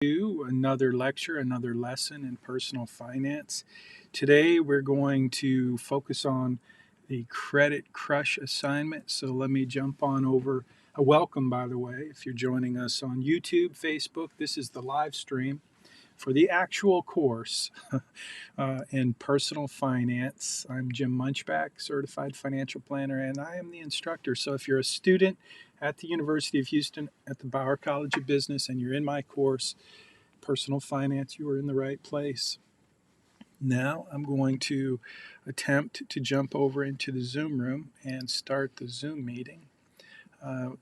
To another lecture, another lesson in personal finance. Today we're going to focus on the credit crush assignment. So let me jump on over. Welcome, by the way, if you're joining us on YouTube, Facebook. This is the live stream for the actual course in personal finance. I'm Jim Munchback, certified financial planner, and I am the instructor. So if you're a student at the University of Houston at the Bauer College of Business and you're in my course, Personal Finance, you are in the right place. Now I'm going to attempt to jump over into the Zoom room and start the Zoom meeting.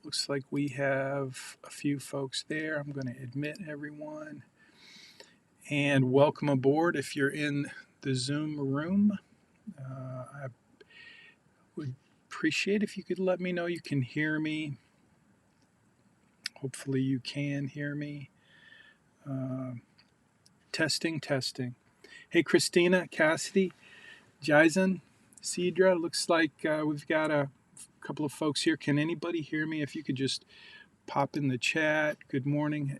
Looks like we have a few folks there. I'm going to admit everyone and welcome aboard if you're in the Zoom room. I would appreciate if you could let me know you can hear me. Hopefully you can hear me. Testing. Hey, Christina, Cassidy, Jason, Cedra, looks like we've got a couple of folks here. Can anybody hear me? If you could just pop in the chat. Good morning.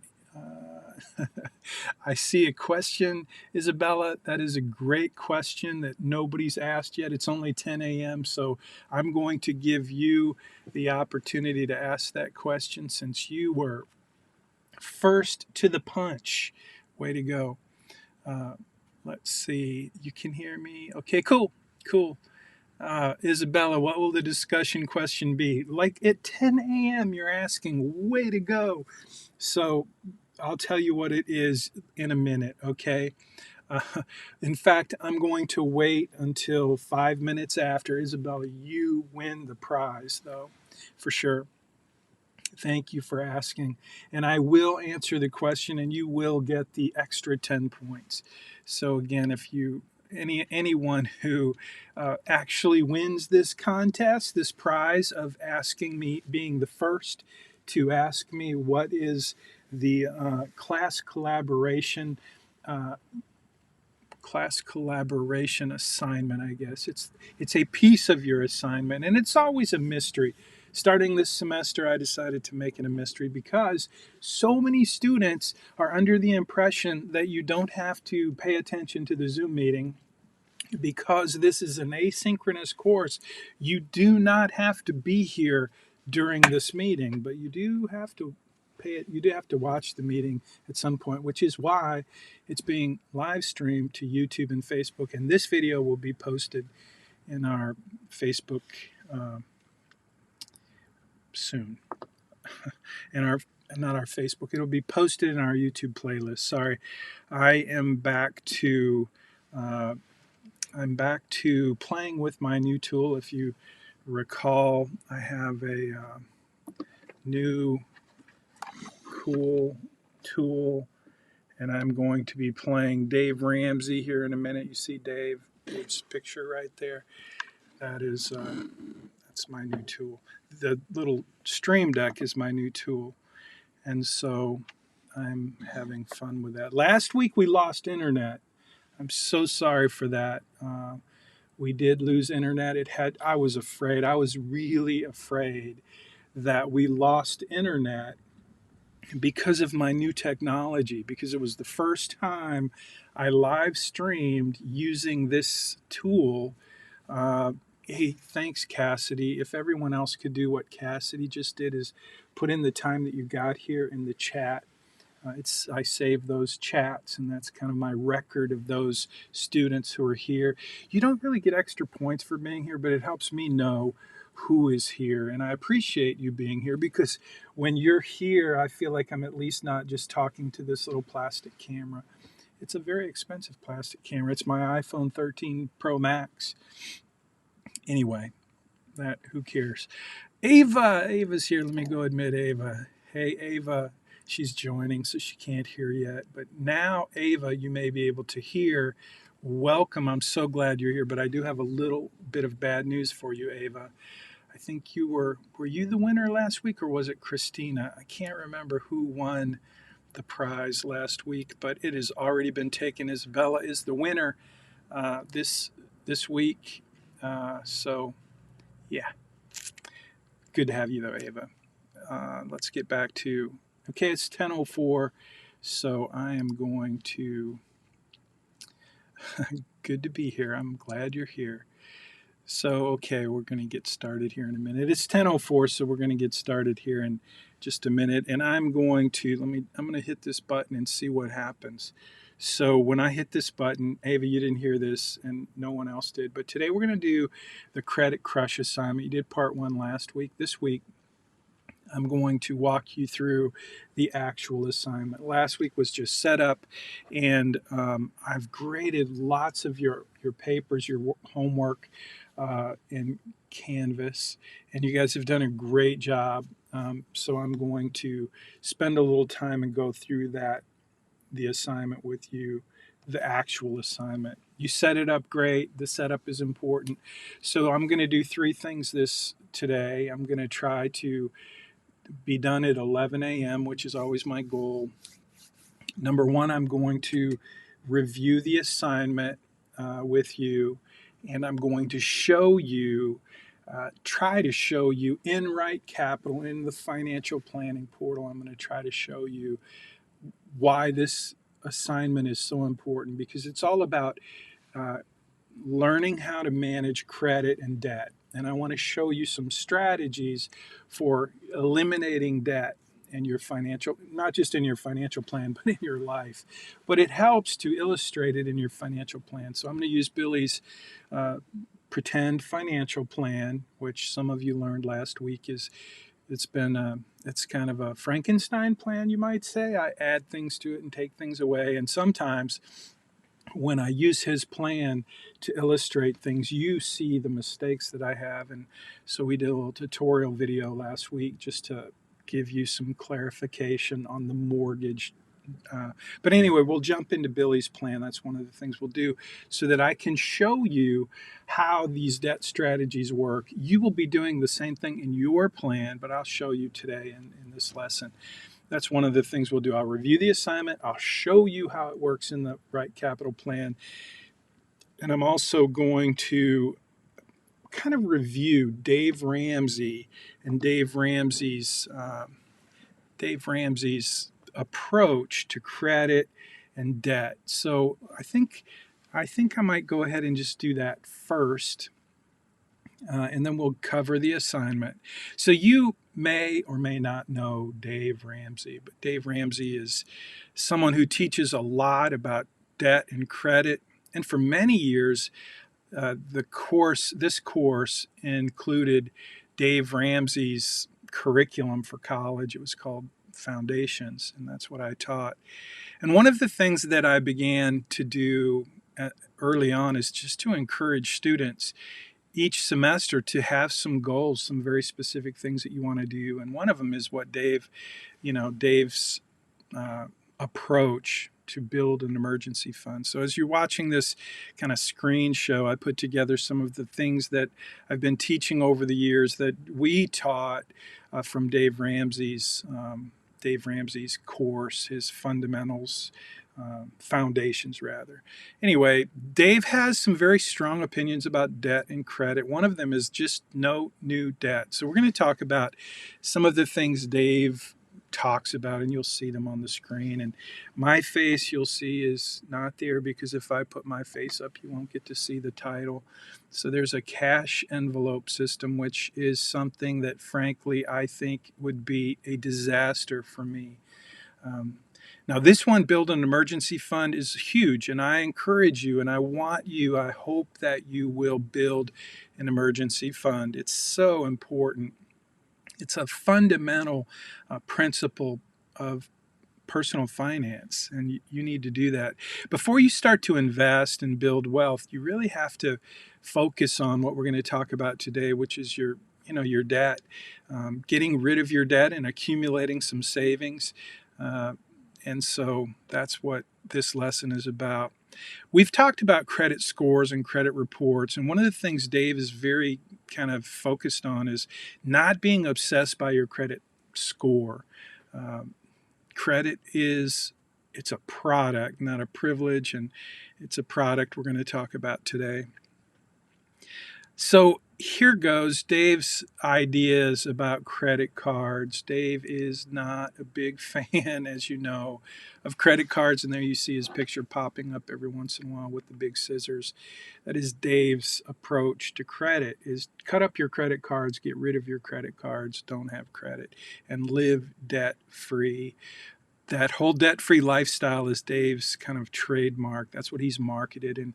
I see a question, Isabella. That is a great question that nobody's asked yet. It's only 10 a.m., so I'm going to give you the opportunity to ask that question since you were first to the punch. Way to go. Let's see. You can hear me? Okay, cool. Isabella, what will the discussion question be? Like at 10 a.m., you're asking, way to go. So I'll tell you what it is in a minute, okay? Uh, in fact, I'm going to wait until 5 minutes after. Isabella, you win the prize, though, for sure. Thank you for asking. And I will answer the question and you will get the extra 10 points. So again, if you anyone who actually wins this contest, this prize of asking me, being the first to ask me what is the uh, class collaboration assignment, I guess. It's a piece of your assignment, and it's always a mystery. Starting this semester, I decided to make it a mystery because so many students are under the impression that you don't have to pay attention to the Zoom meeting because this is an asynchronous course. You do not have to be here during this meeting, but you do have to you do have to watch the meeting at some point, which is why it's being live streamed to YouTube and Facebook. And this video will be posted in our Facebook soon. In our Not our Facebook. It'll be posted in our YouTube playlist. Sorry, I am back to playing with my new tool. If you recall, I have a new cool tool, and I'm going to be playing Dave Ramsey here in a minute. You see Dave's picture right there. That's my new tool. The little Stream Deck is my new tool, and so I'm having fun with that. Last week we lost internet. I'm so sorry for that. We did lose internet. I was afraid. I was really afraid that we lost internet because of my new technology, because it was the first time I live streamed using this tool. Hey, thanks, Cassidy. If everyone else could do what Cassidy just did, is put in the time that you got here in the chat. I save those chats, and that's kind of my record of those students who are here. You don't really get extra points for being here, but it helps me know who is here. And I appreciate you being here because when you're here, I feel like I'm at least not just talking to this little plastic camera. It's a very expensive plastic camera. It's my iPhone 13 Pro Max. Anyway, who cares? Ava's here. Let me go admit Ava. Hey, Ava. She's joining, so she can't hear yet. But now, Ava, you may be able to hear. Welcome. I'm so glad you're here. But I do have a little bit of bad news for you, Ava. I think were you the winner last week, or was it Christina? I can't remember who won the prize last week, but it has already been taken. Isabella is the winner this week. So, yeah. Good to have you, though, Ava. Let's get back to, okay, it's 10:04. So I am going to, good to be here. I'm glad you're here. So, okay, we're going to get started here in a minute. It's 10:04, so we're going to get started here in just a minute. And I'm going to, I'm going to hit this button and see what happens. So when I hit this button, Ava, you didn't hear this and no one else did, but today we're going to do the Credit Crush assignment. You did part one last week. This week, I'm going to walk you through the actual assignment. Last week was just setup, and I've graded lots of your papers, your homework in Canvas, and you guys have done a great job. So I'm going to spend a little time and go through the assignment with you, the actual assignment. You set it up great. The setup is important. So I'm going to do three things this today. I'm going to try to be done at 11 a.m., which is always my goal. Number one, I'm going to review the assignment with you, and I'm going to show you, try to show you in Right Capital, in the financial planning portal, I'm going to try to show you why this assignment is so important, because it's all about uh, learning how to manage credit and debt. And I want to show you some strategies for eliminating debt in your financial, not just in your financial plan, but in your life. But it helps to illustrate it in your financial plan. So I'm going to use Billy's uh, pretend financial plan, which some of you learned last week is it's kind of a Frankenstein plan, you might say. I add things to it and take things away, and sometimes when I use his plan to illustrate things, you see the mistakes that I have. And so we did a little tutorial video last week just to give you some clarification on the mortgage. But anyway, we'll jump into Billy's plan. That's one of the things we'll do so that I can show you how these debt strategies work. You will be doing the same thing in your plan, but I'll show you today in this lesson. That's one of the things we'll do. I'll review the assignment. I'll show you how it works in the Right Capital plan. And I'm also going to kind of review Dave Ramsey and Dave Ramsey's approach to credit and debt. So I might go ahead and just do that first, and then we'll cover the assignment. So you may or may not know Dave Ramsey, but Dave Ramsey is someone who teaches a lot about debt and credit. And for many years, this course included Dave Ramsey's curriculum for college. It was called Foundations, and that's what I taught. And one of the things that I began to do early on is just to encourage students each semester to have some goals, some very specific things that you want to do. And one of them is what Dave's approach to build an emergency fund. So as you're watching this kind of screen show, I put together some of the things that I've been teaching over the years that we taught from Dave Ramsey's course, his fundamentals, foundations rather. Anyway, Dave has some very strong opinions about debt and credit. One of them is just no new debt. So we're going to talk about some of the things Dave talks about, and you'll see them on the screen. And my face, you'll see, is not there because if I put my face up, you won't get to see the title. So there's a cash envelope system, which is something that frankly I think would be a disaster for me. Now this one, build an emergency fund, is huge, and I encourage you and I hope that you will build an emergency fund. It's so important. It's a fundamental principle of personal finance, and you need to do that. Before you start to invest and build wealth, you really have to focus on what we're going to talk about today, which is your debt, getting rid of your debt and accumulating some savings. And so that's what this lesson is about. We've talked about credit scores and credit reports, and one of the things Dave is very kind of focused on is not being obsessed by your credit score. Credit it's a product, not a privilege, and it's a product we're going to talk about today. So here goes Dave's ideas about credit cards. Dave is not a big fan, as you know, of credit cards. And there you see his picture popping up every once in a while with the big scissors. That is Dave's approach to credit: is cut up your credit cards, get rid of your credit cards, don't have credit, and live debt free. That whole debt-free lifestyle is Dave's kind of trademark. That's what he's marketed. And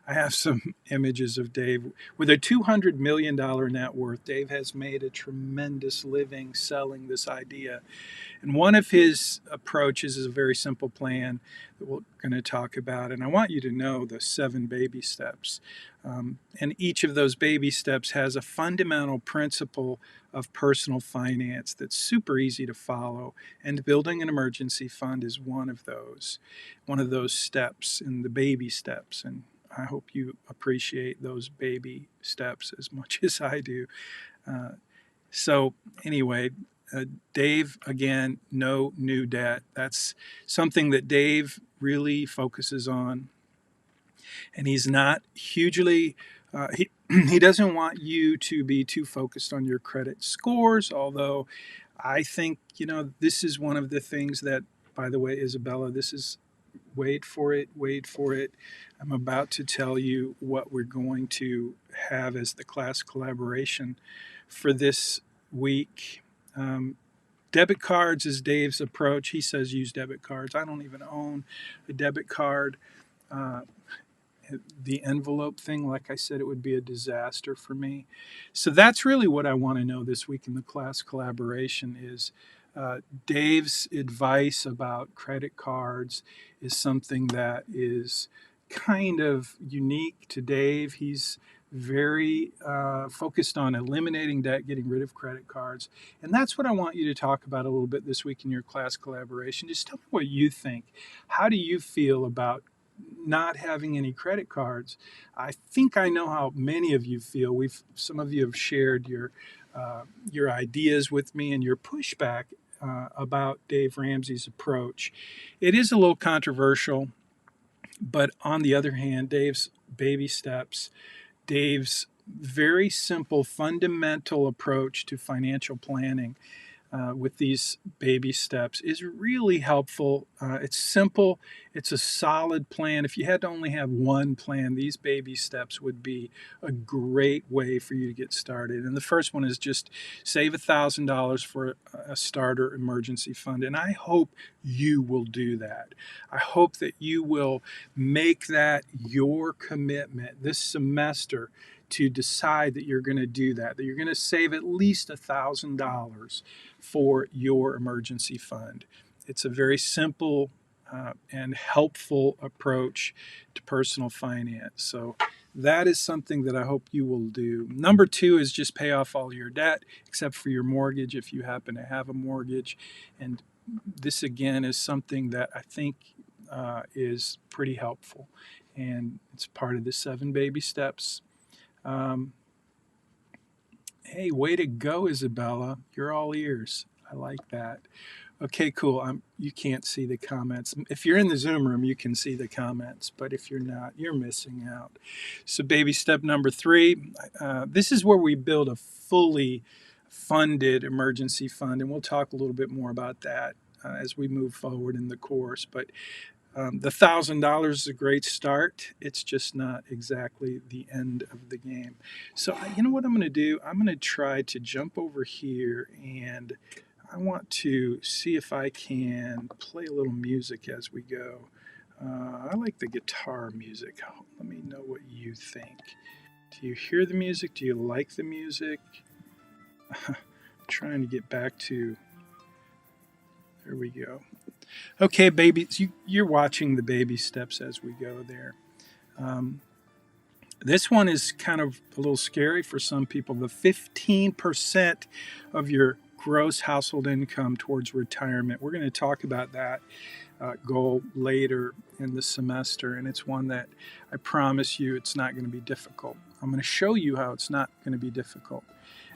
I have some images of Dave with a $200 million net worth. Dave has made a tremendous living selling this idea. And one of his approaches is a very simple plan that we're going to talk about. And I want you to know the 7 baby steps. And each of those baby steps has a fundamental principle of personal finance that's super easy to follow. And building an emergency fund is one of those steps in the baby steps. And I hope you appreciate those baby steps as much as I do. Uh, so anyway, Dave, again, no new debt. That's something that Dave really focuses on. And he's not hugely, he doesn't want you to be too focused on your credit scores, although I think, this is one of the things that, by the way, Isabella, this is, wait for it, wait for it. I'm about to tell you what we're going to have as the class collaboration for this week. Debit cards is Dave's approach. He says use debit cards. I don't even own a debit card. Uh, the envelope thing, like I said, it would be a disaster for me. So that's really what I want to know this week in the class collaboration is Dave's advice about credit cards is something that is kind of unique to Dave. He's very focused on eliminating debt, getting rid of credit cards. And that's what I want you to talk about a little bit this week in your class collaboration. Just tell me what you think. How do you feel about not having any credit cards? I think I know how many of you feel. Some of you have shared your ideas with me and your pushback about Dave Ramsey's approach. It is a little controversial, but on the other hand, Dave's baby steps, Dave's very simple, fundamental approach to financial planning with these baby steps is really helpful. It's simple. It's a solid plan. If you had to only have one plan, these baby steps would be a great way for you to get started. And the first one is just save $1,000 for a starter emergency fund. And I hope you will do that. I hope that you will make that your commitment this semester to decide that you're going to do that you're going to save at least $1,000 for your emergency fund. It's a very simple and helpful approach to personal finance. So that is something that I hope you will do. Number 2 is just pay off all your debt, except for your mortgage if you happen to have a mortgage. And this, again, is something that I think is pretty helpful. And it's part of the 7 baby steps. Hey, way to go, Isabella. You're all ears. I like that. Okay, cool. You can't see the comments. If you're in the Zoom room, you can see the comments, but if you're not, you're missing out. So baby step number 3, this is where we build a fully funded emergency fund, and we'll talk a little bit more about that as we move forward in the course. But the $1,000 is a great start. It's just not exactly the end of the game. So you know what I'm going to do? I'm going to try to jump over here, and I want to see if I can play a little music as we go. I like the guitar music. Let me know what you think. Do you hear the music? Do you like the music? I'm trying to get back to... There we go. Okay, babies, you're watching the baby steps as we go there. This one is kind of a little scary for some people. The 15% of your gross household income towards retirement. We're going to talk about that goal later in the semester, and it's one that I promise you it's not going to be difficult. I'm going to show you how it's not going to be difficult.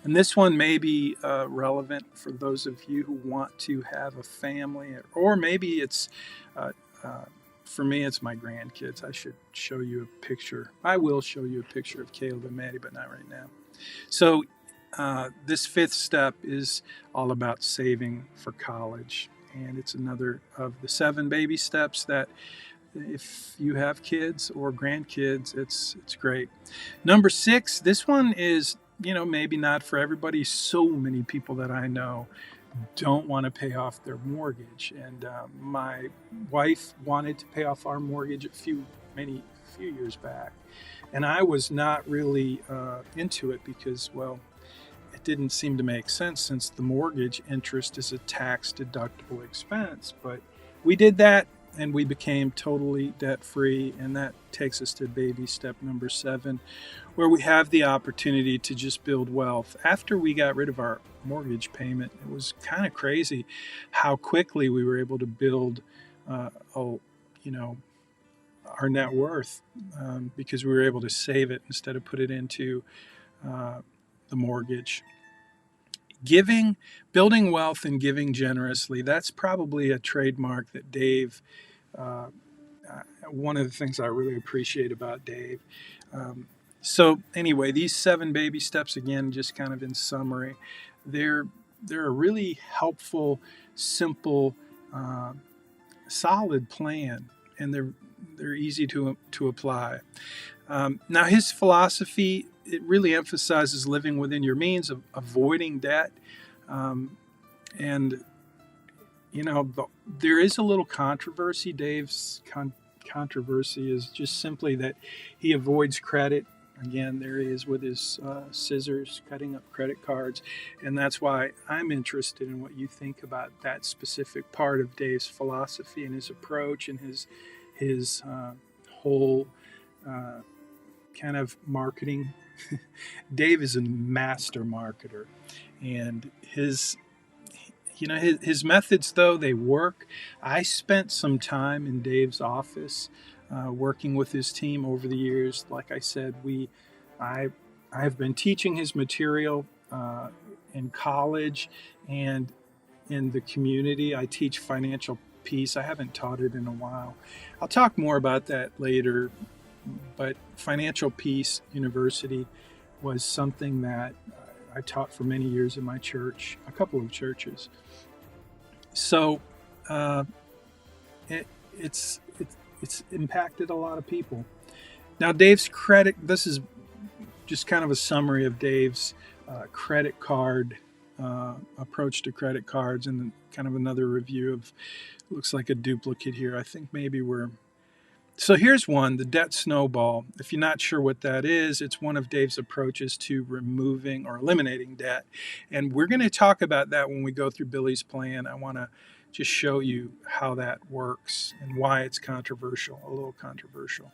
And this one may be relevant for those of you who want to have a family, or maybe it's for me, it's my grandkids. I should show you a picture. I will show you a picture of Caleb and Maddie, but not right now. So, this fifth step is all about saving for college. And it's another of the 7 baby steps that if you have kids or grandkids, it's great. Number 6, this one is, maybe not for everybody. So many people that I know don't want to pay off their mortgage. And my wife wanted to pay off our mortgage a few years back. And I was not really into it because, well, it didn't seem to make sense since the mortgage interest is a tax deductible expense. But we did that and we became totally debt free. And that takes us to baby step number 7, where we have the opportunity to just build wealth. After we got rid of our mortgage payment, it was kind of crazy how quickly we were able to build, our net worth because we were able to save it instead of put it into the mortgage. Building wealth and giving generously, that's probably a trademark that Dave, one of the things I really appreciate about Dave. So anyway, these 7 baby steps, again, just kind of in summary, they're a really helpful, simple, solid plan, and they're easy to apply. Now, his philosophy, it really emphasizes living within your means, of avoiding debt, and there is a little controversy. Dave's controversy is just simply that he avoids credit. Again, there he is with his scissors cutting up credit cards, and that's why I'm interested in what you think about that specific part of Dave's philosophy and his approach and his whole kind of marketing. Dave is a master marketer, and his methods, though, they work. I spent some time in Dave's office working with his team over the years. Like I said, I have been teaching his material in college and in the community. I teach financial peace. I haven't taught it in a while. I'll talk more about that later, but Financial Peace University was something that I taught for many years in my church, a couple of churches. So it's impacted a lot of people. Now, Dave's credit, this is just kind of a summary of Dave's credit card approach to credit cards, and then kind of another review of, looks like a duplicate here. I think maybe so here's one, the debt snowball. If you're not sure what that is, it's one of Dave's approaches to removing or eliminating debt. And we're going to talk about that when we go through Billy's plan. I want to just show you how that works and why it's controversial, a little controversial.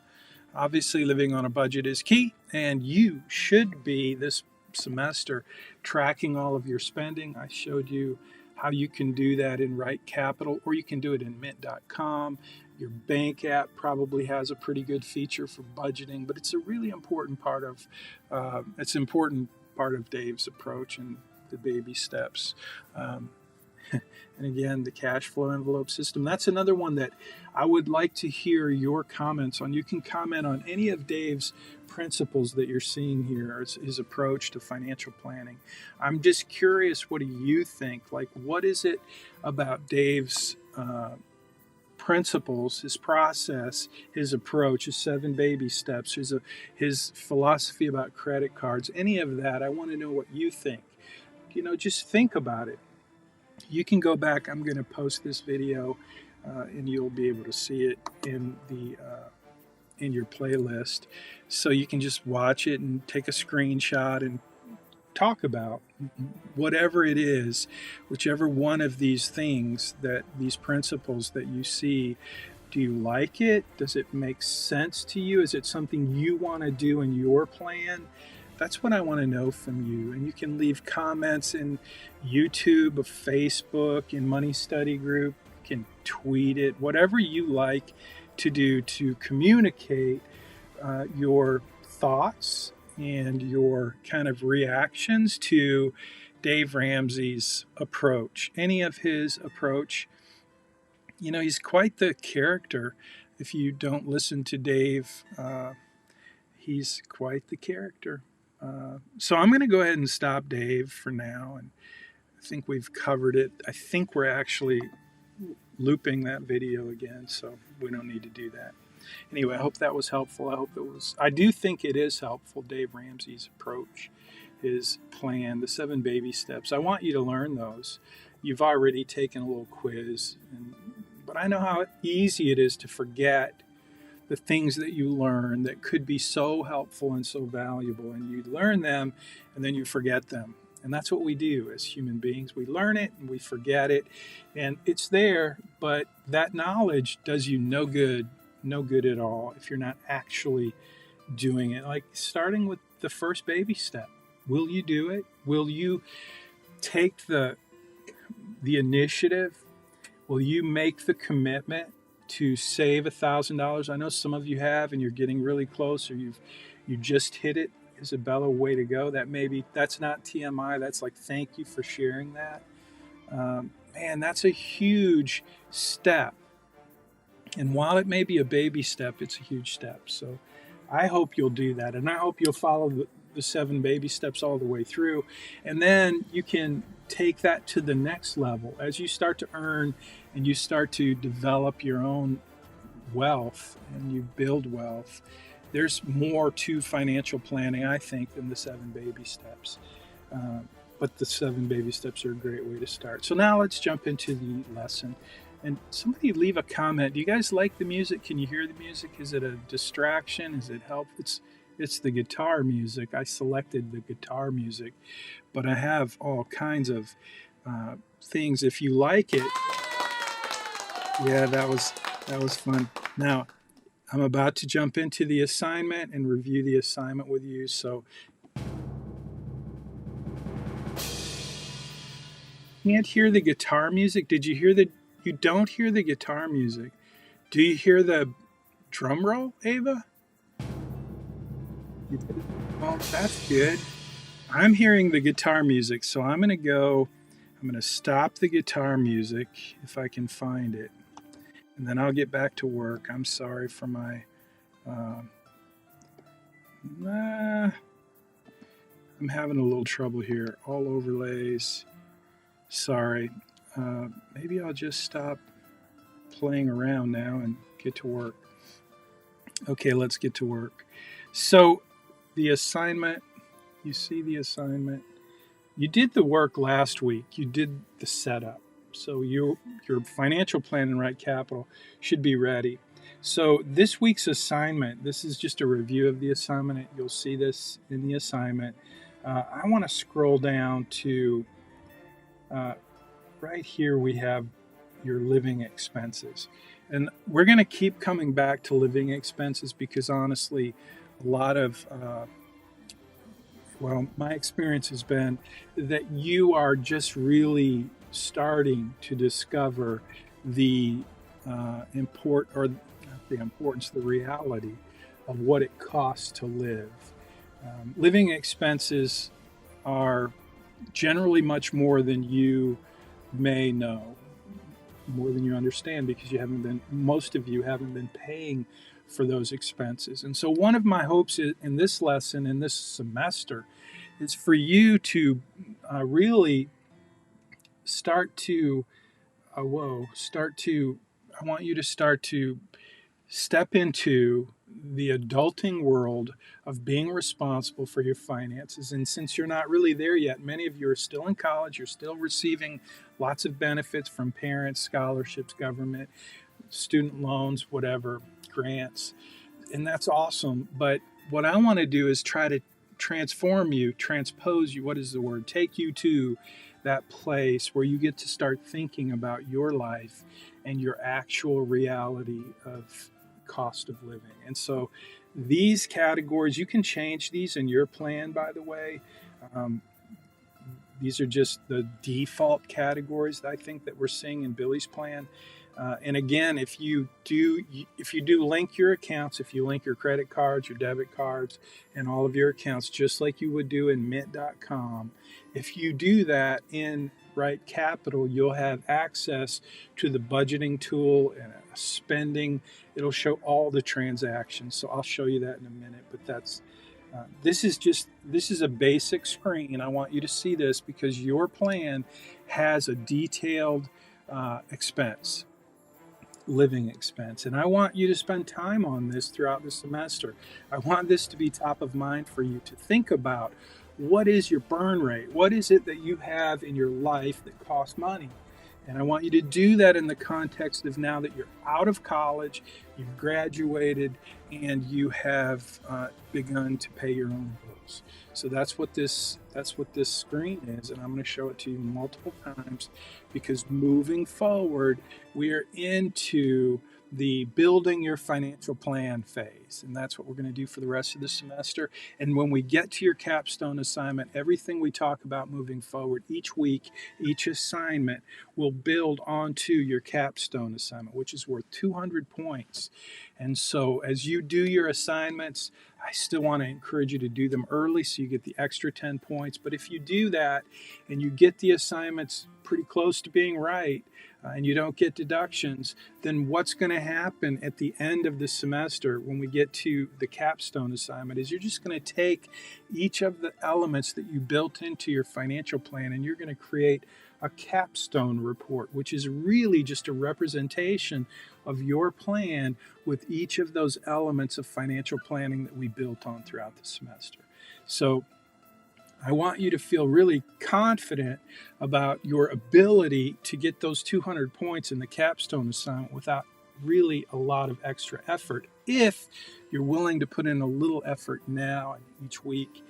Obviously, living on a budget is key, and you should be this semester tracking all of your spending. I showed you how you can do that in Right Capital, or you can do it in mint.com. Your bank app probably has a pretty good feature for budgeting, but it's a really important part of Dave's approach and the baby steps. And again, the cash flow envelope system, that's another one that I would like to hear your comments on. You can comment on any of Dave's principles that you're seeing here, his approach to financial planning. I'm just curious, what do you think? Like, what is it about Dave's principles, his process, his approach, his 7 baby steps, his philosophy about credit cards, any of that? I want to know what you think. Just think about it. You can go back. I'm going to post this video, and you'll be able to see it in your playlist. So you can just watch it and take a screenshot and talk about whatever it is, whichever one of these things, these principles that you see. Do you like it? Does it make sense to you? Is it something you want to do in your plan? That's what I want to know from you. And you can leave comments in YouTube, Facebook, in Money Study Group. You can tweet it, whatever you like to do to communicate your thoughts and your kind of reactions to Dave Ramsey's approach. Any of his approach He's quite the character. If you don't listen to Dave, he's quite the character. So I'm going to go ahead and stop Dave for now, and I think we've covered it. I think we're actually looping that video again, so we don't need to do that. Anyway, I hope that was helpful. I do think it is helpful, Dave Ramsey's approach, his plan, the 7 baby steps. I want you to learn those. You've already taken a little quiz, but I know how easy it is to forget the things that you learn that could be so helpful and so valuable. And you learn them and then you forget them. And that's what we do as human beings. We learn it and we forget it. And it's there, but that knowledge does you no good at all if you're not actually doing it. Like starting with the first baby step. Will you do it? Will you take the initiative? Will you make the commitment to save $1,000? I know some of you have, and you're getting really close, or you just hit it. Isabella, way to go. That's not TMI. That's like, thank you for sharing that. Man, that's a huge step. And while it may be a baby step, it's a huge step. So I hope you'll do that. And I hope you'll follow the 7 baby steps all the way through. And then you can take that to the next level. As you start to earn and you start to develop your own wealth and you build wealth, there's more to financial planning, I think, than the 7 baby steps. But the 7 baby steps are a great way to start. So now let's jump into the lesson. And somebody leave a comment. Do you guys like the music? Can you hear the music? Is it a distraction? Is it help? It's the guitar music. I selected the guitar music, but I have all kinds of things. If you like it, yeah, that was fun. Now, I'm about to jump into the assignment and review the assignment with you. So, can't hear the guitar music. Did you hear you don't hear the guitar music? Do you hear the drum roll, Ava? Well, that's good. I'm hearing the guitar music, so I'm going to stop the guitar music if I can find it. And then I'll get back to work. I'm sorry for my... I'm having a little trouble here. All overlays. Sorry. Maybe I'll just stop playing around now and get to work. Okay, let's get to work. So the assignment, you see the assignment. You did the work last week. You did the setup. So your financial plan and right capital should be ready. So this week's assignment, this is just a review of the assignment. You'll see this in the assignment. I want to scroll down to right here. We have your living expenses. And we're going to keep coming back to living expenses because honestly, a lot of, my experience has been that you are just really starting to discover the the reality of what it costs to live. Living expenses are generally much more than you may know, more than you understand, because most of you haven't been paying for those expenses. And so one of my hopes in this lesson, in this semester, is for you to really start to I want you to start to step into the adulting world of being responsible for your finances. And since you're not really there yet, many of you are still in college, you're still receiving lots of benefits from parents, scholarships, government, student loans, whatever, grants. And that's awesome. But what I want to do is try to transpose you, what is the word? Take you to that place where you get to start thinking about your life and your actual reality of cost of living. And so these categories, you can change these in your plan, by the way. These are just the default categories that I think that we're seeing in Billy's plan. And again, if you do link your accounts, if you link your credit cards, your debit cards, and all of your accounts, just like you would do in mint.com, if you do that in Right Capital, you'll have access to the budgeting tool and spending. It'll show all the transactions. So I'll show you that in a minute. But this is a basic screen. I want you to see this because your plan has a detailed expense, living expense. And I want you to spend time on this throughout the semester. I want this to be top of mind for you to think about what is your burn rate? What is it that you have in your life that costs money? And I want you to do that in the context of now that you're out of college, you've graduated, and you have begun to pay your own bills. So that's what this screen is, and I'm going to show it to you multiple times because moving forward, we are into the building your financial plan phase, and that's what we're going to do for the rest of the semester. And when we get to your capstone assignment, everything we talk about moving forward each week, each assignment will build onto your capstone assignment, which is worth 200 points. And so as you do your assignments, I still want to encourage you to do them early so you get the extra 10 points. But if you do that and you get the assignments pretty close to being right, and you don't get deductions, then what's going to happen at the end of the semester when we get to the capstone assignment is you're just going to take each of the elements that you built into your financial plan and you're going to create a capstone report, which is really just a representation of your plan with each of those elements of financial planning that we built on throughout the semester. So I want you to feel really confident about your ability to get those 200 points in the capstone assignment without really a lot of extra effort if you're willing to put in a little effort now and each week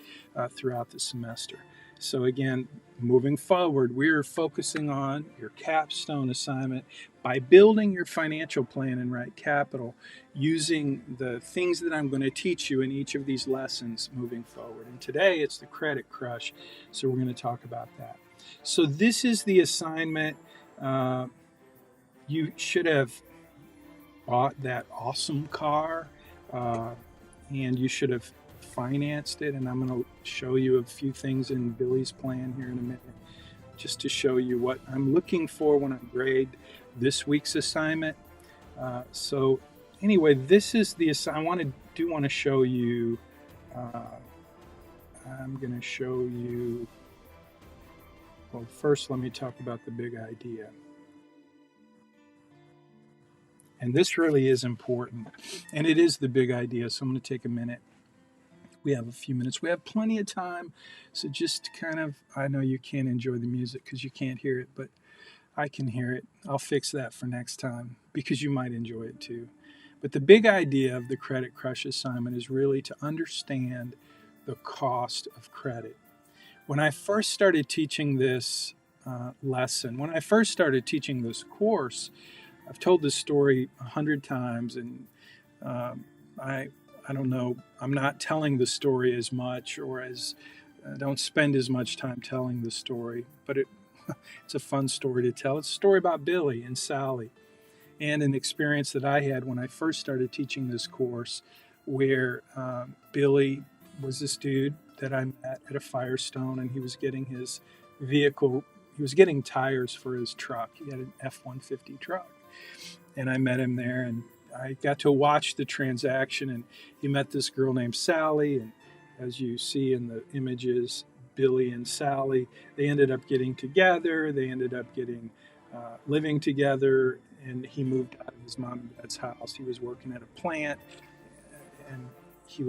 throughout the semester. So again, moving forward, we're focusing on your capstone assignment by building your financial plan in Right Capital using the things that I'm going to teach you in each of these lessons moving forward. And today it's the credit crush, so we're going to talk about that. So this is the assignment. You should have bought that awesome car, and you should have financed it, and I'm going to show you a few things in Billy's plan here in a minute just to show you what I'm looking for when I grade this week's assignment. So anyway, this is the assignment. I want to show you, I'm going to show you, well, first let me talk about the big idea. And this really is important, and it is the big idea, so I'm going to take a minute. We have a few minutes. We have plenty of time. So just kind of, I know you can't enjoy the music because you can't hear it, but I can hear it. I'll fix that for next time because you might enjoy it too. But the big idea of the Credit Crush assignment is really to understand the cost of credit. When I first started teaching this lesson, when I first started teaching this course, I've told this story 100 times, and I don't know, I'm not telling the story as much, or as I don't spend as much time telling the story, but it's a fun story to tell. It's a story about Billy and Sally and an experience that I had when I first started teaching this course where Billy was this dude that I met at a Firestone, and he was getting his vehicle, he was getting tires for his truck. He had an F-150 truck, and I met him there, and I got to watch the transaction, and he met this girl named Sally, and as you see in the images, Billy and Sally, they ended up getting together. They ended up living together, and he moved out of his mom and dad's house. He was working at a plant, and he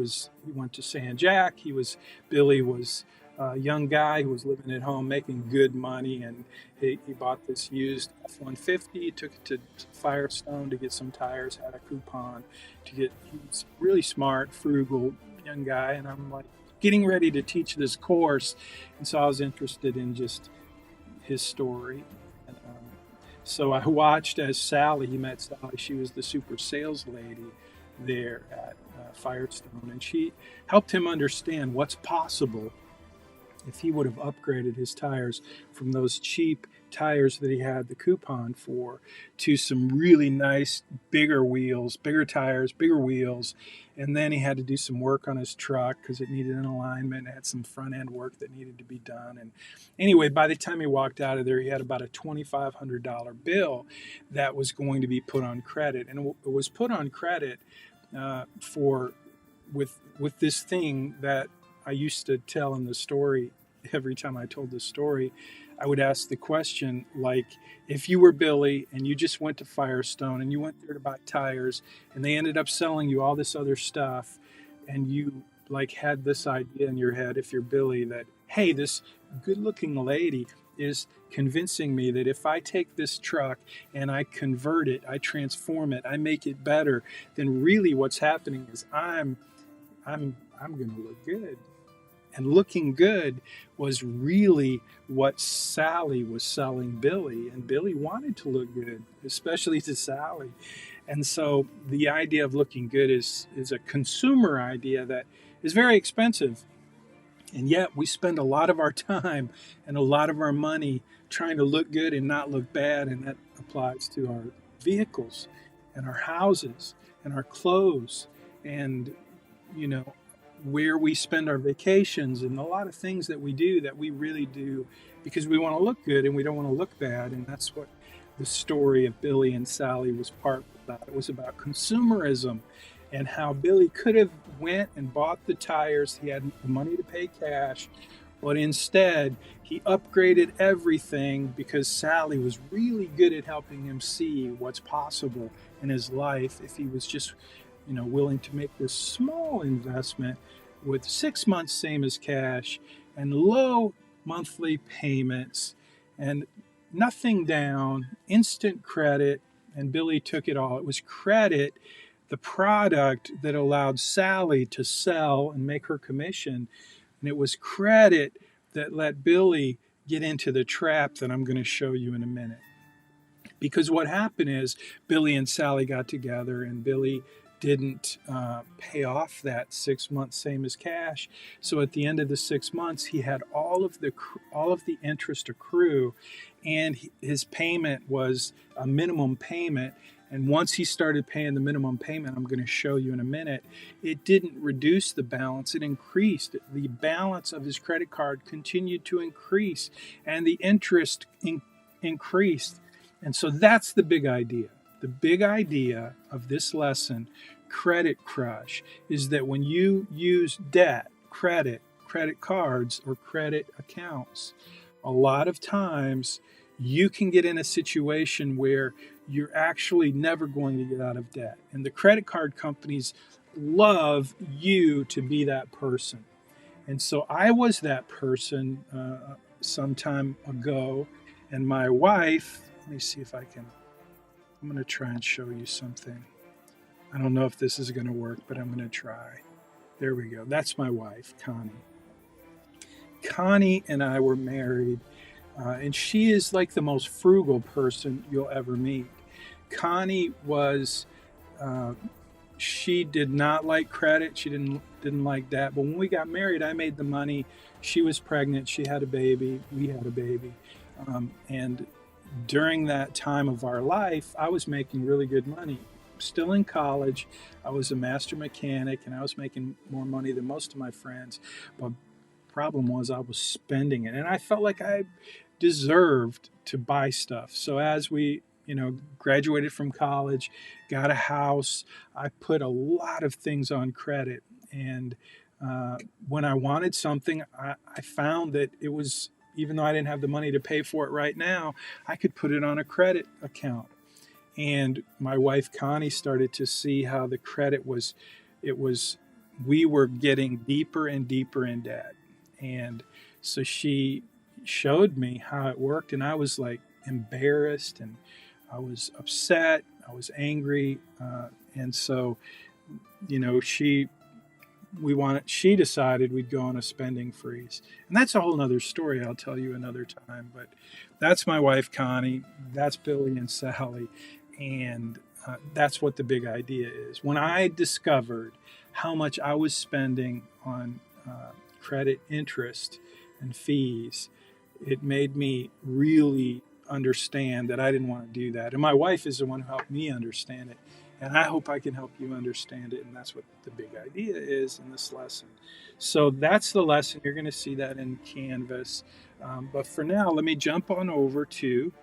went to San Jac. Billy was a young guy who was living at home making good money, and he bought this used F-150, took it to Firestone to get some tires, had a coupon to get. He was really smart, frugal young guy, and I'm like getting ready to teach this course, and so I was interested in just his story. And, so I watched as he met Sally. She was the super sales lady there at Firestone, and she helped him understand what's possible if he would have upgraded his tires from those cheap tires that he had the coupon for to some really nice bigger wheels, bigger tires, bigger wheels. And then he had to do some work on his truck because it needed an alignment. It had some front end work that needed to be done. And anyway, by the time he walked out of there, he had about a $2,500 bill that was going to be put on credit. And it was put on credit for with this thing that I used to tell in the story. Every time I told this story, I would ask the question, like, if you were Billy and you just went to Firestone and you went there to buy tires and they ended up selling you all this other stuff, and you like had this idea in your head, if you're Billy, that, hey, this good looking lady is convincing me that if I take this truck and I convert it, I transform it, I make it better, then really what's happening is I'm going to look good. And looking good was really what Sally was selling Billy. And Billy wanted to look good, especially to Sally. And so the idea of looking good is a consumer idea that is very expensive. And yet we spend a lot of our time and a lot of our money trying to look good and not look bad. And that applies to our vehicles and our houses and our clothes and, you know, where we spend our vacations and a lot of things that we do that we really do because we want to look good and we don't want to look bad. And that's what the story of Billy and Sally was part about. It was about consumerism and how Billy could have went and bought the tires. He had the money to pay cash, but instead he upgraded everything because Sally was really good at helping him see what's possible in his life if he was just willing to make this small investment with 6 months same as cash and low monthly payments and nothing down, instant credit. And Billy took it all. It was credit, the product that allowed Sally to sell and make her commission. And it was credit that let Billy get into the trap that I'm going to show you in a minute. Because what happened is Billy and Sally got together and Billy didn't pay off that 6 months same as cash. So at the end of the 6 months, he had all of the interest accrue, and his payment was a minimum payment. And once he started paying the minimum payment, I'm going to show you in a minute, it didn't reduce the balance, it increased. The balance of his credit card continued to increase, and the interest increased. And so that's the big idea. The big idea of this lesson, Credit Crush, is that when you use debt, credit cards, or credit accounts, a lot of times you can get in a situation where you're actually never going to get out of debt. And the credit card companies love you to be that person. And so I was that person some time ago. And my wife, let me see if I'm going to try and show you something. I don't know if this is going to work, but I'm going to try. There we go. That's my wife, Connie. Connie and I were married, and she is like the most frugal person you'll ever meet. Connie was, she did not like credit. She didn't like that. But when we got married, I made the money. She was pregnant. She had a baby. We had a baby. And during that time of our life, I was making really good money. Still in college, I was a master mechanic, and I was making more money than most of my friends. But the problem was I was spending it, and I felt like I deserved to buy stuff. So as we, graduated from college, got a house, I put a lot of things on credit. And when I wanted something, I found that it was, even though I didn't have the money to pay for it right now, I could put it on a credit account. And my wife, Connie, started to see how the credit was, we were getting deeper and deeper in debt. And so she showed me how it worked, and I was like embarrassed, and I was upset, I was angry. And so, she decided we'd go on a spending freeze. And that's a whole nother story I'll tell you another time. But that's my wife, Connie. That's Billy and Sally. And that's what the big idea is. When I discovered how much I was spending on credit interest and fees, it made me really understand that I didn't want to do that. And my wife is the one who helped me understand it. And I hope I can help you understand it. And that's what the big idea is in this lesson. So that's the lesson. You're going to see that in Canvas. But for now, let me jump on over to,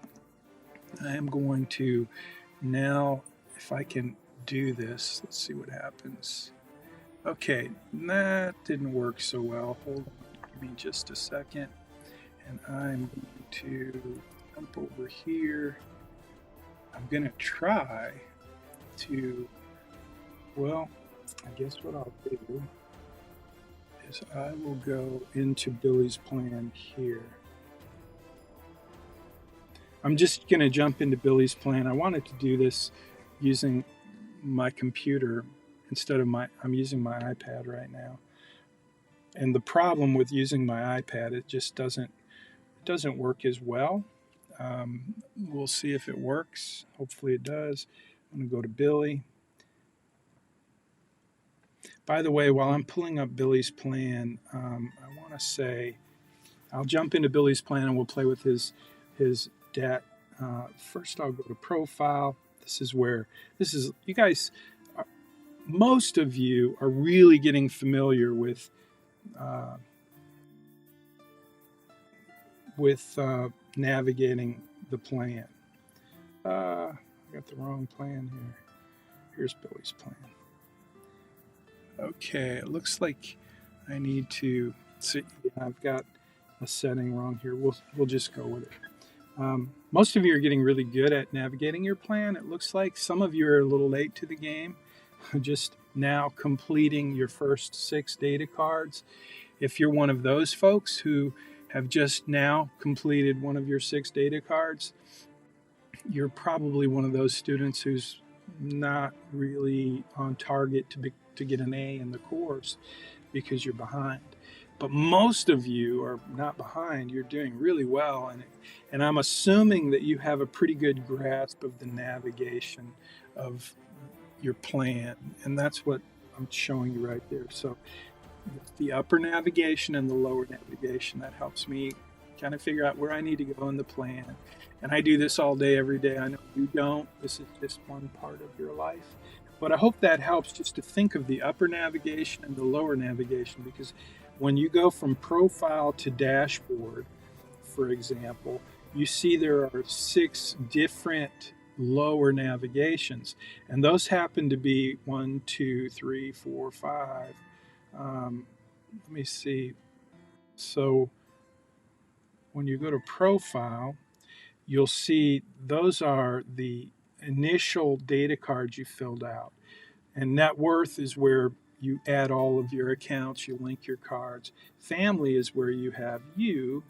I am going to now, if I can do this, let's see what happens. Okay, that didn't work so well. Hold on, give me just a second. And I'm going to jump over here. I'm going to try to, well, I guess what I'll do is I will go into Billy's plan here. I'm just going to jump into Billy's plan. I wanted to do this using my computer instead of I'm using my iPad right now. And the problem with using my iPad, it just doesn't work as well. We'll see if it works. Hopefully it does. I'm going to go to Billy. By the way, while I'm pulling up Billy's plan, I want to say I'll jump into Billy's plan and we'll play with his debt. First, I'll go to profile. This is you guys, most of you are really getting familiar with navigating the plan. I got the wrong plan here. Here's Billy's plan. Okay, it looks like I need to see. Yeah, I've got a setting wrong here. We'll just go with it. Most of you are getting really good at navigating your plan. It looks like some of you are a little late to the game, just now completing your first 6 data cards. If you're one of those folks who have just now completed one of your 6 data cards, you're probably one of those students who's not really on target to get an A in the course because you're behind. But most of you are not behind. You're doing really well, and I'm assuming that you have a pretty good grasp of the navigation of your plan, and that's what I'm showing you right there. So the upper navigation and the lower navigation, that helps me kind of figure out where I need to go in the plan. And I do this all day, every day. I know you don't. This is just one part of your life. But I hope that helps just to think of the upper navigation and the lower navigation, because when you go from profile to dashboard, for example, you see there are 6 different lower navigations. And those happen to be 1, 2, 3, 4, 5. Let me see. So when you go to profile, you'll see those are the initial data cards you filled out. And net worth is where you add all of your accounts, you link your cards. Family is where you have you.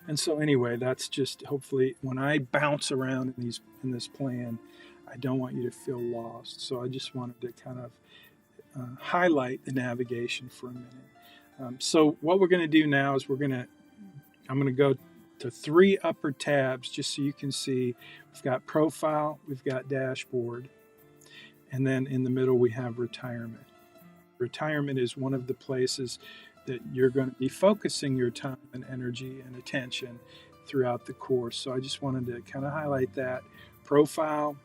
And so anyway, that's just hopefully when I bounce around in this plan, I don't want you to feel lost. So I just wanted to kind of highlight the navigation for a minute. So what we're going to do now is I'm going to go to 3 upper tabs just so you can see. We've got profile, we've got dashboard, and then in the middle we have retirement. Retirement is one of the places that you're going to be focusing your time and energy and attention throughout the course. So I just wanted to kind of highlight that. Profile,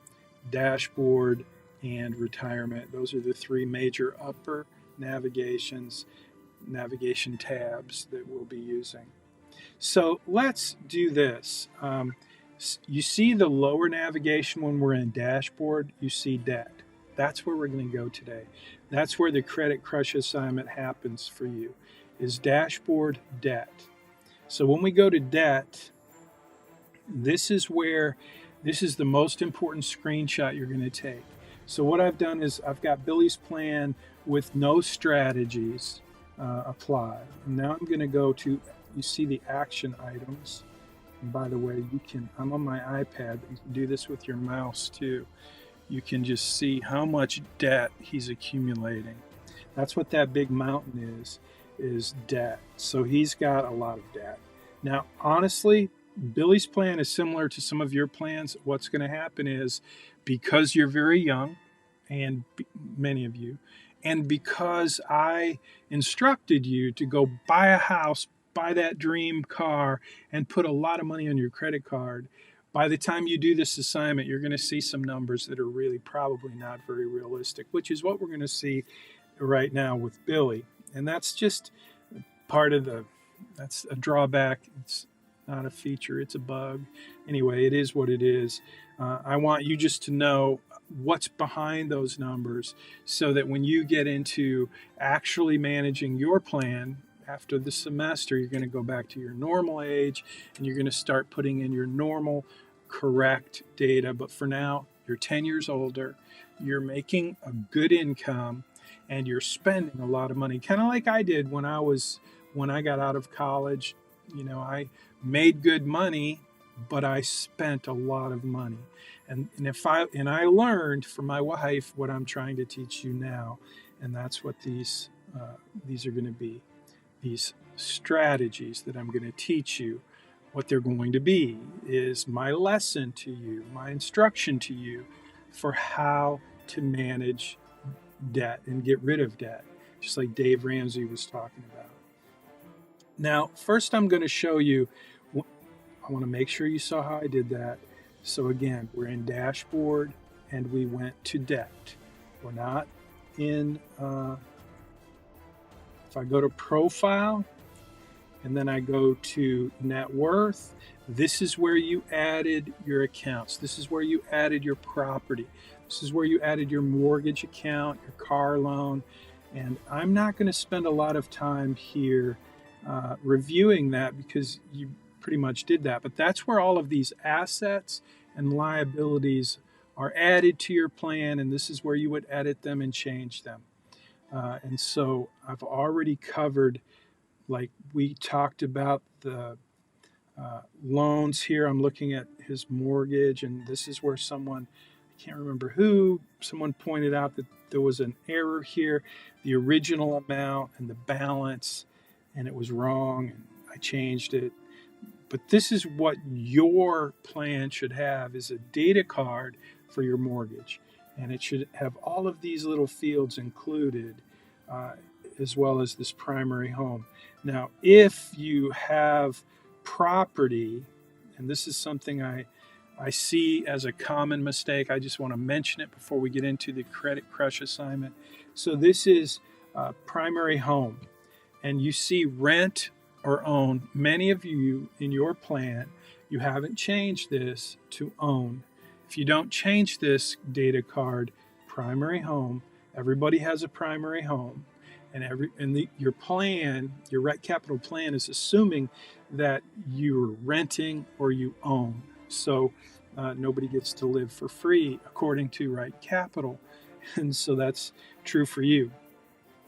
dashboard, and retirement. Those are the 3 major upper navigation tabs that we'll be using. So let's do this. You see the lower navigation when we're in dashboard, you see debt. That's where we're going to go today. That's where the Credit Crush assignment happens for you, is dashboard debt. So when we go to debt, this is the most important screenshot you're going to take. So what I've done is I've got Billy's plan with no strategies applied. And now I'm going to go to, you see the action items. And by the way, I'm on my iPad, but you can do this with your mouse too. You can just see how much debt he's accumulating. That's what that big mountain is debt. So he's got a lot of debt. Now, honestly, Billy's plan is similar to some of your plans. What's going to happen is, because you're very young, and many of you, and because I instructed you to go buy a house buy that dream car and put a lot of money on your credit card. By the time you do this assignment, you're going to see some numbers that are really probably not very realistic, which is what we're going to see right now with Billy. And that's just part of that's a drawback. It's not a feature, it's a bug. Anyway, it is what it is. I want you just to know what's behind those numbers so that when you get into actually managing your plan after the semester, you're going to go back to your normal age and you're going to start putting in your normal, correct data. But for now, you're 10 years older, you're making a good income, and you're spending a lot of money, kind of like I did when I got out of college. I made good money, but I spent a lot of money. And I learned from my wife what I'm trying to teach you now, and that's what these are going to be. These strategies that I'm going to teach you, what they're going to be is my lesson to you, my instruction to you for how to manage debt and get rid of debt, just like Dave Ramsey was talking about. Now, first I'm going to show you, I want to make sure you saw how I did that. So again, we're in dashboard and we went to debt. We're not in, if I go to profile and then I go to net worth, this is where you added your accounts. This is where you added your property. This is where you added your mortgage account, your car loan. And I'm not going to spend a lot of time here reviewing that because you pretty much did that. But that's where all of these assets and liabilities are added to your plan. And this is where you would edit them and change them. And so I've already covered, like we talked about the loans here. I'm looking at his mortgage, and this is where someone pointed out that there was an error here, the original amount and the balance, and it was wrong, and I changed it. But this is what your plan should have, is a data card for your mortgage, and it should have all of these little fields included, as well as this primary home. Now, if you have property, and this is something I see as a common mistake, I just want to mention it before we get into the Credit Crush assignment. So this is primary home, and you see rent or own. Many of you in your plan, you haven't changed this to own. If you don't change this data card, primary home, everybody has a primary home. Your plan, your Rent Capital plan, is assuming that you're renting or you own. So nobody gets to live for free according to Rent Capital. And so that's true for you.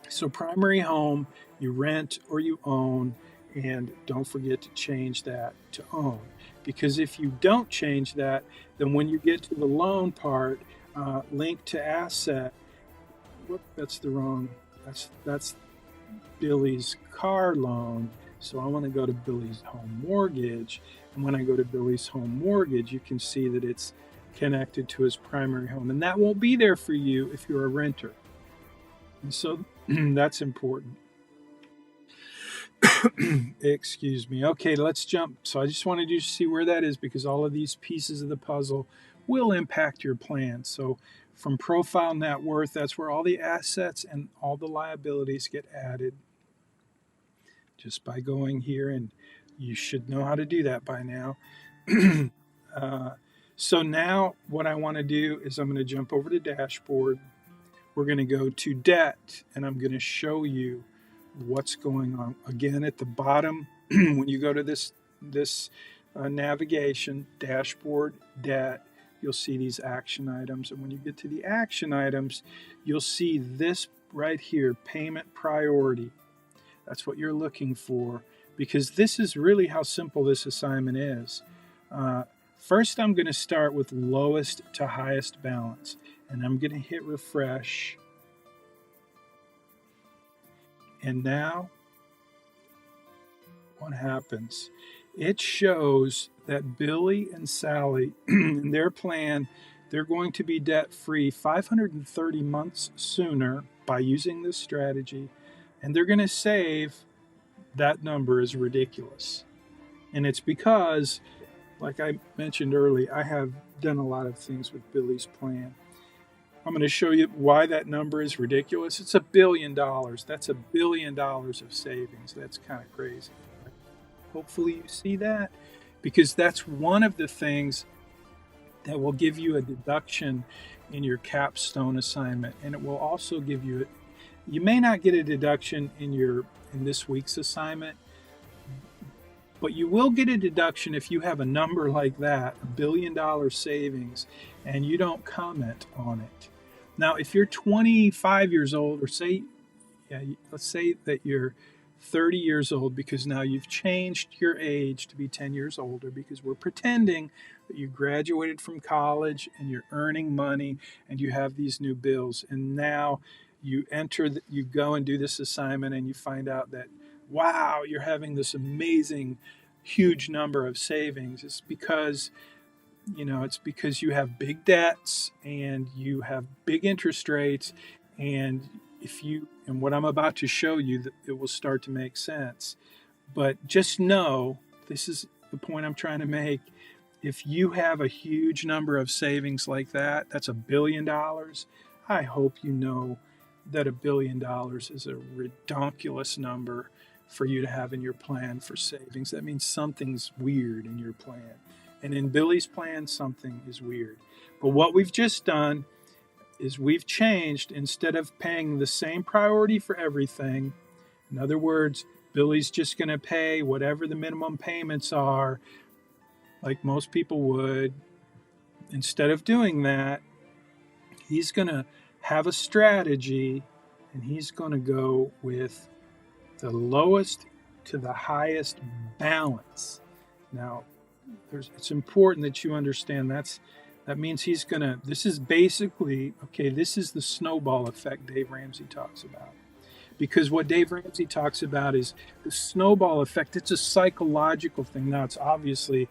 So primary home, you rent or you own, and don't forget to change that to own. Because if you don't change that, then when you get to the loan part, link to asset, that's Billy's car loan. So I want to go to Billy's home mortgage. And when I go to Billy's home mortgage, you can see that it's connected to his primary home. And that won't be there for you if you're a renter. And so that's important. Excuse me. Okay, let's jump. So I just wanted you to see where that is, because all of these pieces of the puzzle will impact your plan. So from profile net worth, that's where all the assets and all the liabilities get added just by going here, and you should know how to do that by now. So now what I want to do is I'm going to jump over to dashboard. We're going to go to debt, and I'm going to show you what's going on. Again, at the bottom, when you go to this navigation, dashboard, debt, you'll see these action items. And when you get to the action items, you'll see this right here, payment priority. That's what you're looking for, because this is really how simple this assignment is. First, I'm going to start with lowest to highest balance, and I'm going to hit refresh. And now, what happens? It shows that Billy and Sally, in their plan, they're going to be debt-free 530 months sooner by using this strategy, and they're going to save that number is ridiculous. And it's because, like I mentioned earlier, I have done a lot of things with Billy's plan. I'm going to show you why that number is ridiculous. It's $1 billion. That's $1 billion of savings. That's kind of crazy. Hopefully, you see that, because that's one of the things that will give you a deduction in your capstone assignment, and it will also give you, you may not get a deduction in this week's assignment, but you will get a deduction if you have a number like that, $1 billion savings, and you don't comment on it. Now, if you're 25 years old, or let's say that you're 30 years old, because now you've changed your age to be 10 years older, because we're pretending that you graduated from college and you're earning money and you have these new bills, and now you go and do this assignment and you find out that, wow, you're having this amazing huge number of savings. It's because you have big debts and you have big interest rates, and what I'm about to show you, that it will start to make sense. But just know, this is the point I'm trying to make. If you have a huge number of savings like that, that's $1 billion. I hope you know that $1 billion is a ridiculous number for you to have in your plan for savings. That means something's weird in your plan. And in Billy's plan, something is weird. But what we've just done is we've changed, instead of paying the same priority for everything. In other words, Billy's just going to pay whatever the minimum payments are, like most people would. Instead of doing that, he's going to have a strategy, and he's going to go with the lowest to the highest balance. Now, it's important that you understand that means this is basically, okay, this is the snowball effect Dave Ramsey talks about. Because what Dave Ramsey talks about is the snowball effect. It's a psychological thing. Now, it's obviously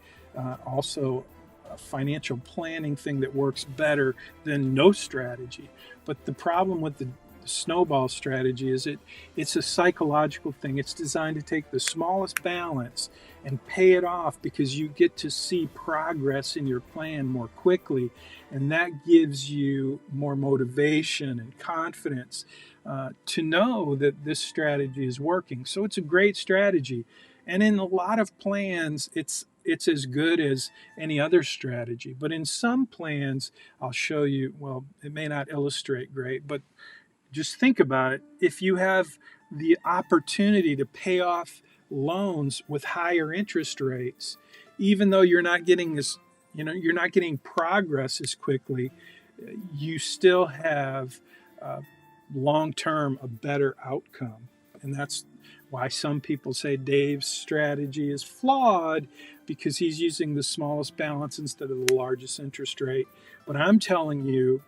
also a financial planning thing that works better than no strategy. But the problem with the snowball strategy is it's a psychological thing. It's designed to take the smallest balance and pay it off, because you get to see progress in your plan more quickly, and that gives you more motivation and confidence to know that this strategy is working. So it's a great strategy, and in a lot of plans, it's as good as any other strategy. But in some plans, I'll show you, well, it may not illustrate great, but just think about it. If you have the opportunity to pay off loans with higher interest rates, even though you're not getting progress as quickly, you still have long term a better outcome. And that's why some people say Dave's strategy is flawed, because he's using the smallest balance instead of the largest interest rate. But I'm telling you,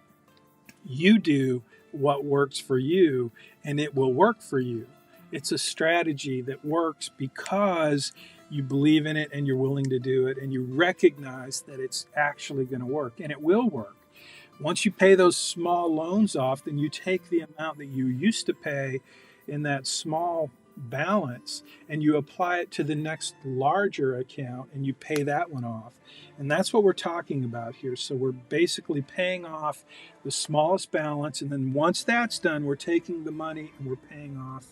you do what works for you, and it will work for you. It's a strategy that works because you believe in it and you're willing to do it, and you recognize that it's actually going to work, and it will work. Once you pay those small loans off, then you take the amount that you used to pay in that small balance and you apply it to the next larger account, and you pay that one off. And that's what we're talking about here. So we're basically paying off the smallest balance, and then once that's done, we're taking the money and we're paying off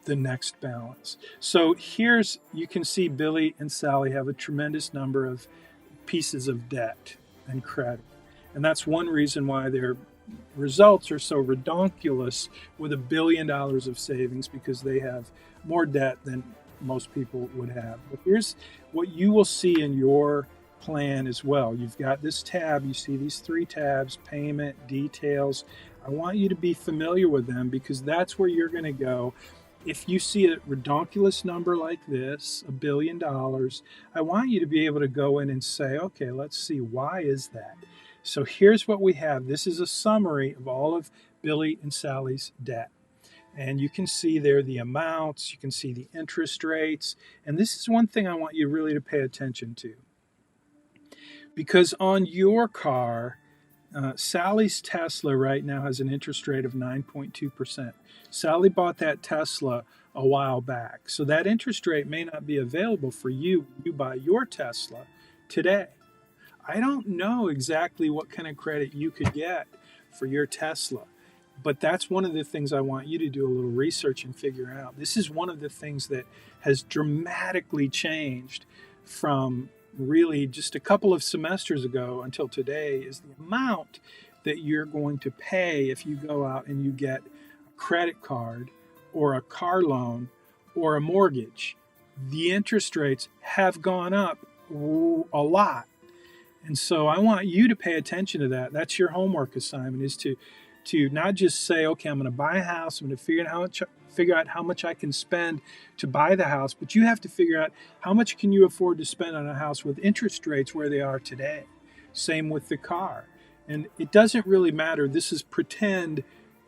the next balance. So you can see Billy and Sally have a tremendous number of pieces of debt and credit. And that's one reason why their results are so redonkulous with $1 billion of savings, because they have more debt than most people would have. But here's what you will see in your plan as well. You've got this tab. You see these 3 tabs: payment, details. I want you to be familiar with them, because that's where you're going to go. If you see a redonkulous number like this, $1 billion, I want you to be able to go in and say, okay, let's see, why is that? So here's what we have. This is a summary of all of Billy and Sally's debt. And you can see there the amounts, you can see the interest rates. And this is one thing I want you really to pay attention to. Because on your car, Sally's Tesla right now has an interest rate of 9.2%. Sally bought that Tesla a while back. So that interest rate may not be available for you when you buy your Tesla today. I don't know exactly what kind of credit you could get for your Tesla, but that's one of the things I want you to do a little research and figure out. This is one of the things that has dramatically changed from really just a couple of semesters ago until today, is the amount that you're going to pay if you go out and you get a credit card or a car loan or a mortgage. The interest rates have gone up a lot. And so I want you to pay attention to that. That's your homework assignment, is to not just say, okay, I'm going to buy a house, I'm going to figure out how much I can spend to buy the house, but you have to figure out how much can you afford to spend on a house with interest rates where they are today. Same with the car. And it doesn't really matter. This is pretend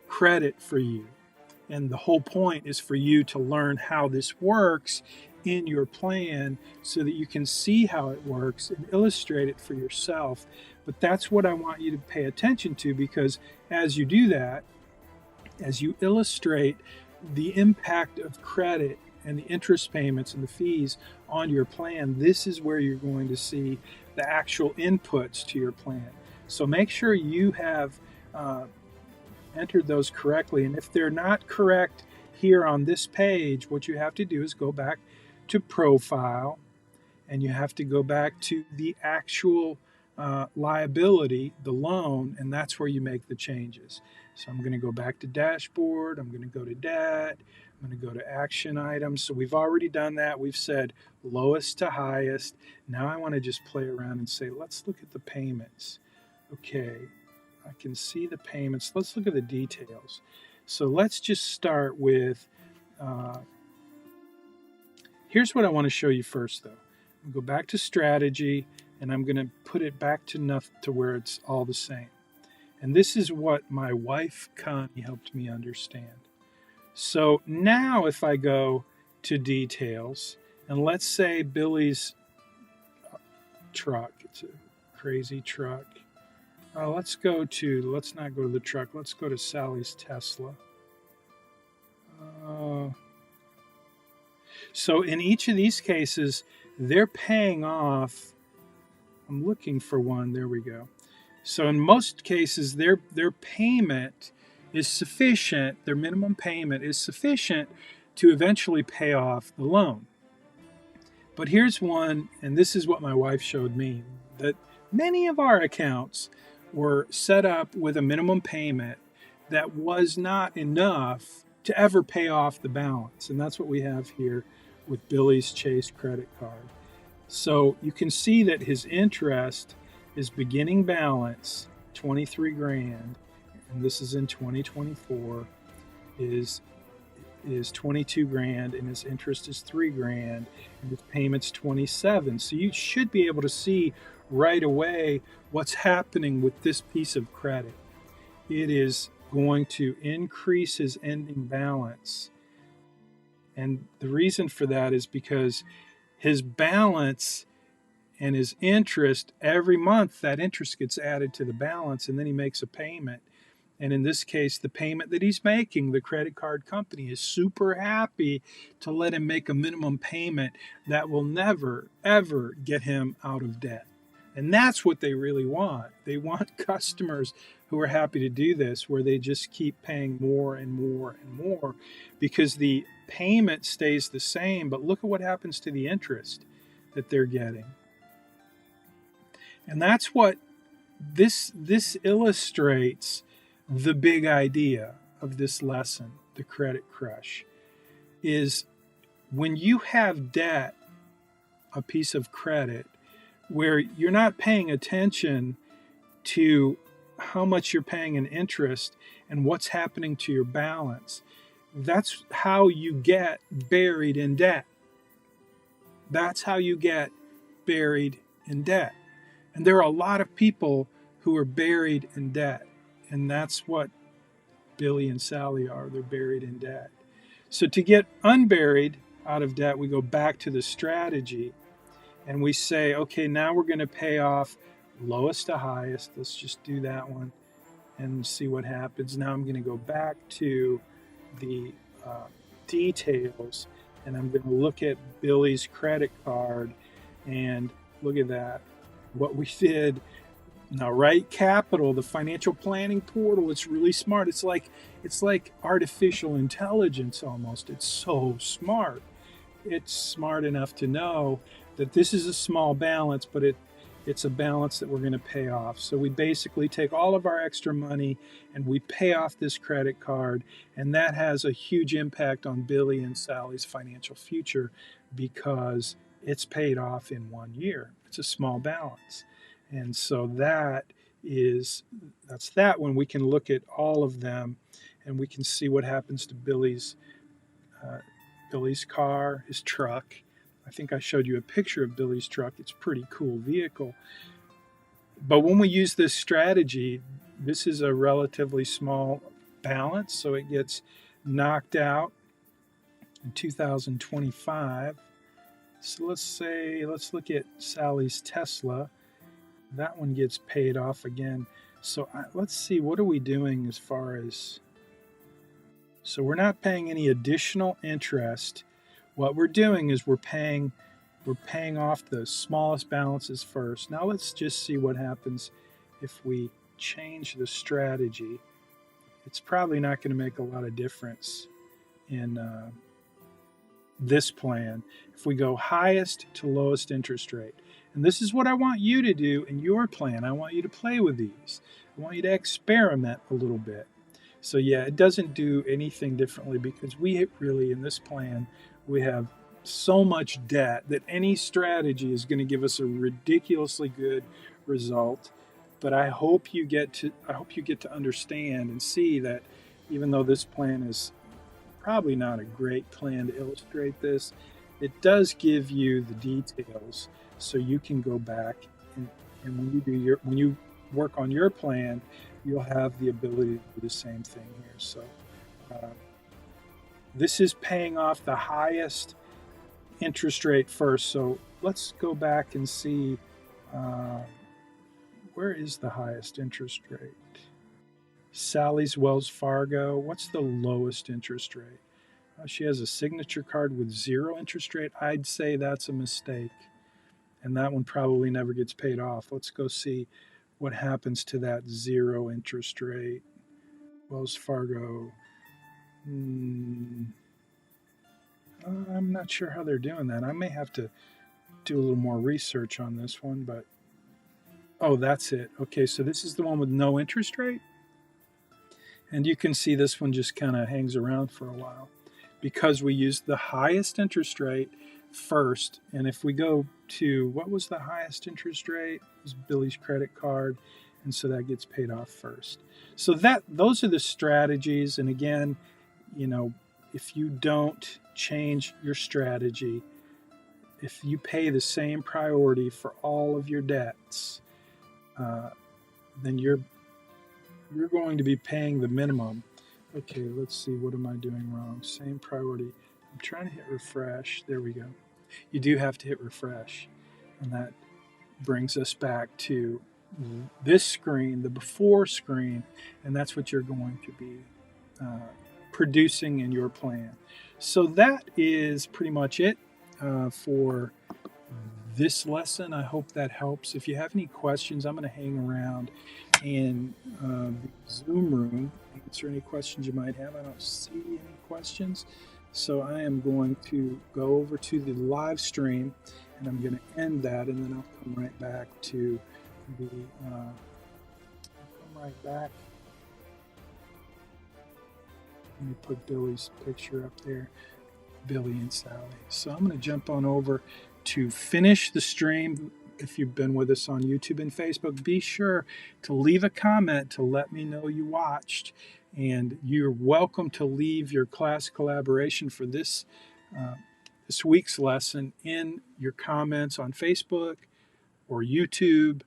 credit for you. And the whole point is for you to learn how this works in your plan so that you can see how it works and illustrate it for yourself. But that's what I want you to pay attention to, because as you do that, as you illustrate the impact of credit and the interest payments and the fees on your plan, this is where you're going to see the actual inputs to your plan. So make sure you have entered those correctly. And if they're not correct here on this page, what you have to do is go back to profile, and you have to go back to the actual liability, the loan, and that's where you make the changes. So I'm going to go back to dashboard, I'm going to go to debt, I'm going to go to action items. So we've already done that. We've said lowest to highest. Now I want to just play around and say, let's look at the payments. Okay, I can see the payments. Let's look at the details. So let's just start with, here's what I want to show you first though. I'm going to go back to strategy, and I'm going to put it back to enough to where it's all the same. And this is what my wife Connie helped me understand. So now if I go to details, and let's say Billy's truck, it's a crazy truck. Let's not go to the truck. Let's go to Sally's Tesla. So in each of these cases, they're paying off. I'm looking for one. There we go. So in most cases, their payment is sufficient. Their minimum payment is sufficient to eventually pay off the loan. But here's one, and this is what my wife showed me, that many of our accounts were set up with a minimum payment that was not enough to ever pay off the balance. And that's what we have here with Billy's Chase credit card. So you can see that his interest, his beginning balance, 23 grand, and this is in 2024, is 22 grand, and his interest is 3 grand, and his payment's 27. So you should be able to see right away what's happening with this piece of credit. It is going to increase his ending balance. And the reason for that is because his balance and his interest, every month that interest gets added to the balance, and then he makes a payment. And in this case, the payment that he's making, the credit card company is super happy to let him make a minimum payment that will never, ever get him out of debt. And that's what they really want. They want customers who are happy to do this, where they just keep paying more and more and more, because the payment stays the same, but look at what happens to the interest that they're getting. And that's what this illustrates. The big idea of this lesson, the credit crush, is when you have debt, a piece of credit, where you're not paying attention to how much you're paying in interest and what's happening to your balance, that's how you get buried in debt. That's how you get buried in debt. And there are a lot of people who are buried in debt. And that's what Billy and Sally are. They're buried in debt. So to get unburied out of debt, we go back to the strategy and we say, okay, now we're going to pay off lowest to highest. Let's just do that one and see what happens. Now I'm going to go back to the uh, details, and I'm going to look at Billy's credit card, and look at that. What we did now, right? Capital, the financial planning portal. It's really smart. It's like artificial intelligence almost. It's so smart. It's smart enough to know that this is a small balance, but it's a balance that we're going to pay off. So we basically take all of our extra money and we pay off this credit card, and that has a huge impact on Billy and Sally's financial future because it's paid off in 1 year. It's a small balance. And so that's that when we can look at all of them and we can see what happens to uh, Billy's car, his truck. I think I showed you a picture of Billy's truck. It's a pretty cool vehicle. But when we use this strategy, this is a relatively small balance, so it gets knocked out in 2025. So let's look at Sally's Tesla. That one gets paid off again. So let's see, what are we doing as far as, so we're not paying any additional interest. What we're doing is we're paying off the smallest balances first. Now let's just see what happens if we change the strategy. It's probably not going to make a lot of difference in this plan. If we go highest to lowest interest rate, and this is what I want you to do in your plan. I want you to play with these. I want you to experiment a little bit. So yeah, it doesn't do anything differently because we really, in this plan, we have so much debt that any strategy is going to give us a ridiculously good result. But I hope you get to understand and see that even though this plan is probably not a great plan to illustrate this, it does give you the details so you can go back and when you work on your plan, you'll have the ability to do the same thing here. So uh, this is paying off the highest interest rate first. So let's go back and see uh, where is the highest interest rate. Sally's Wells Fargo. What's the lowest interest rate? She has a signature card with 0 interest rate. I'd say that's a mistake. And that one probably never gets paid off. Let's go see what happens to that 0 interest rate. Wells Fargo. I'm not sure how they're doing that. I may have to do a little more research on this one, but oh, that's it. Okay, so this is the one with no interest rate. And you can see this one just kind of hangs around for a while because we used the highest interest rate first. And if we go to what was the highest interest rate? It was Billy's credit card. And so that gets paid off first. So those are the strategies. And again, if you don't change your strategy, if you pay the same priority for all of your debts, then you're going to be paying the minimum. Okay, let's see, what am I doing wrong? Same priority. I'm trying to hit refresh. There we go. You do have to hit refresh. And that brings us back to this screen, the before screen, and that's what you're going to be producing in your plan. So that is pretty much it for this lesson. I hope that helps. If you have any questions, I'm going to hang around in the Zoom room, answer any questions you might have. I don't see any questions, so I am going to go over to the live stream, and I'm going to end that, and then I'll come right back to the Let me put Billy's picture up there, Billy and Sally. So I'm going to jump on over to finish the stream. If you've been with us on YouTube and Facebook, be sure to leave a comment to let me know you watched. And you're welcome to leave your class collaboration for this week's lesson in your comments on Facebook or YouTube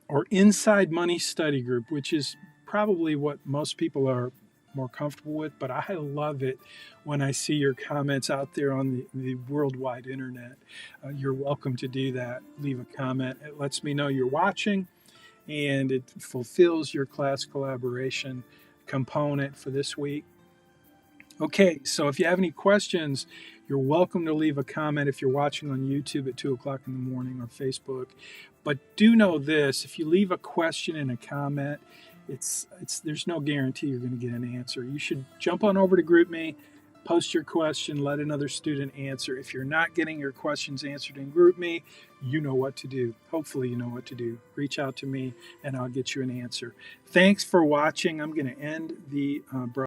or Inside Money Study Group, which is probably what most people are more comfortable with, but I love it when I see your comments out there on the worldwide internet. You're welcome to do that. Leave a comment. It lets me know you're watching, and it fulfills your class collaboration component for this week. Okay, so if you have any questions, you're welcome to leave a comment if you're watching on YouTube at 2 o'clock in the morning or Facebook. But do know this, if you leave a question in a comment, there's no guarantee you're going to get an answer. You should jump on over to GroupMe, post your question, let another student answer. If you're not getting your questions answered in GroupMe, you know what to do. Hopefully you know what to do. Reach out to me and I'll get you an answer. Thanks for watching. I'm going to end the broadcast.